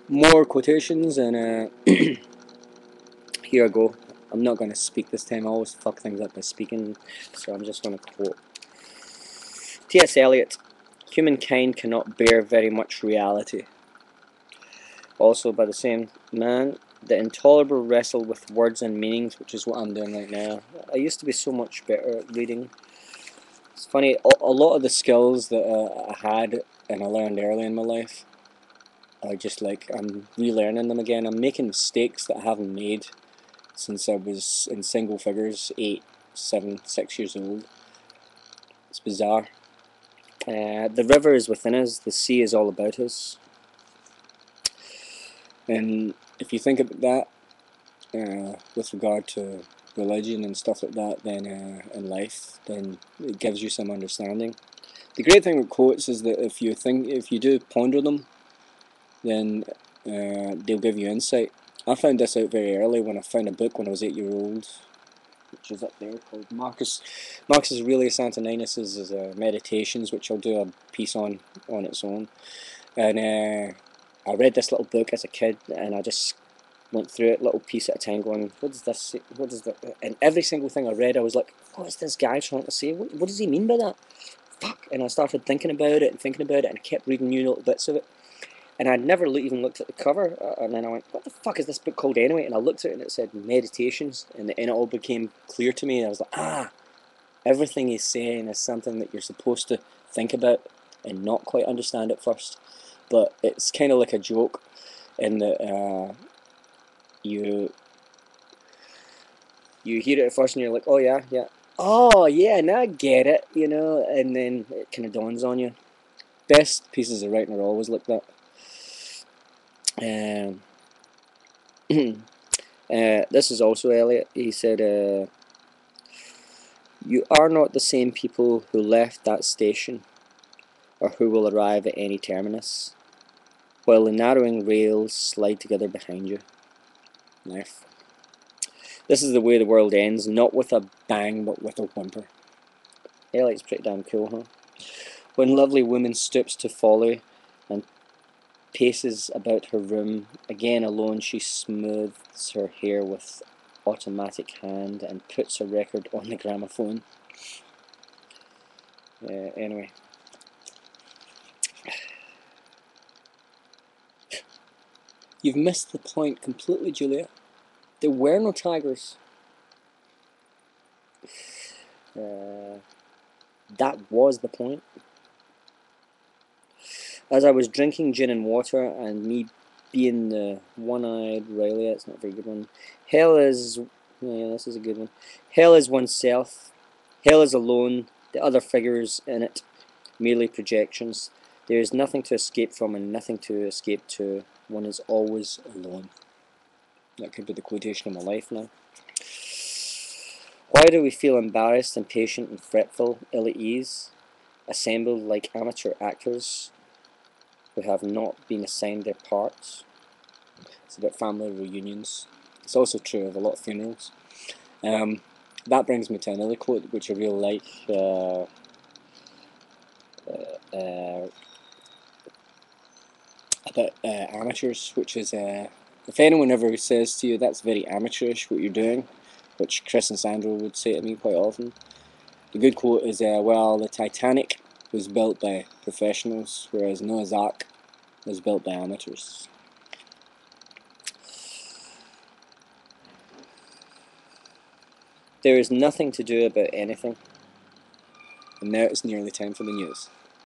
More quotations, and here I go. I'm not going to speak this time. I always fuck things up by speaking, so I'm just going to quote. T.S. Eliot, humankind cannot bear very much reality. Also by the same man, the intolerable wrestle with words and meanings, which is what I'm doing right now. I used to be so much better at reading. It's funny, a lot of the skills that I had and I learned early in my life, I just like, I'm relearning them again. I'm making mistakes that I haven't made since I was in single figures, 8, 7, 6 years old. It's bizarre. The river is within us, the sea is all about us. And if you think about that, with regard to religion and stuff like that, then in life, then it gives you some understanding. The great thing with quotes is that if you do ponder them, then they'll give you insight. I found this out very early when I found a book when I was 8 years old, which is up there, called Marcus Aurelius Antoninus's Meditations, which I'll do a piece on its own. And I read this little book as a kid, and I just went through it little piece at a time, going, what does this say? What does that? And every single thing I read, I was like, what is this guy trying to say? What does he mean by that? Fuck! And I started thinking about it, and I kept reading new little bits of it. And I'd never even looked at the cover, and then I went, what the fuck is this book called anyway? And I looked at it, and it said Meditations, and it all became clear to me, and I was like, everything he's saying is something that you're supposed to think about and not quite understand at first. But it's kind of like a joke in that you hear it at first and you're like, oh yeah, yeah, oh yeah, now I get it, and then it kind of dawns on you. Best pieces of writing are always like that. Um, this is also Eliot. He said, "You are not the same people who left that station, or who will arrive at any terminus, while the narrowing rails slide together behind you." Life. This is the way the world ends, not with a bang, but with a whimper. Eliot's pretty damn cool, huh? When lovely woman stoops to folly and paces about her room, again alone she smooths her hair with automatic hand and puts a record on the gramophone. Anyway. You've missed the point completely, Julia. There were no tigers. That was the point. As I was drinking gin and water, and me being the one-eyed Riley, it's not a very good one. Hell is, yeah, this is a good one. Hell is oneself. Hell is alone. The other figures in it, merely projections. There is nothing to escape from and nothing to escape to. One is always alone. That could be the quotation of my life now. Why do we feel embarrassed, impatient, and fretful, ill at ease, assembled like amateur actors who have not been assigned their parts? It's about family reunions. It's also true of a lot of funerals. That brings me to another quote which I really like. About amateurs, which is if anyone ever says to you that's very amateurish what you're doing, which Chris and Sandra would say to me quite often, the good quote is, well, the Titanic was built by professionals, whereas Noah's Ark was built by amateurs. There is nothing to do about anything, and now it's nearly time for the news.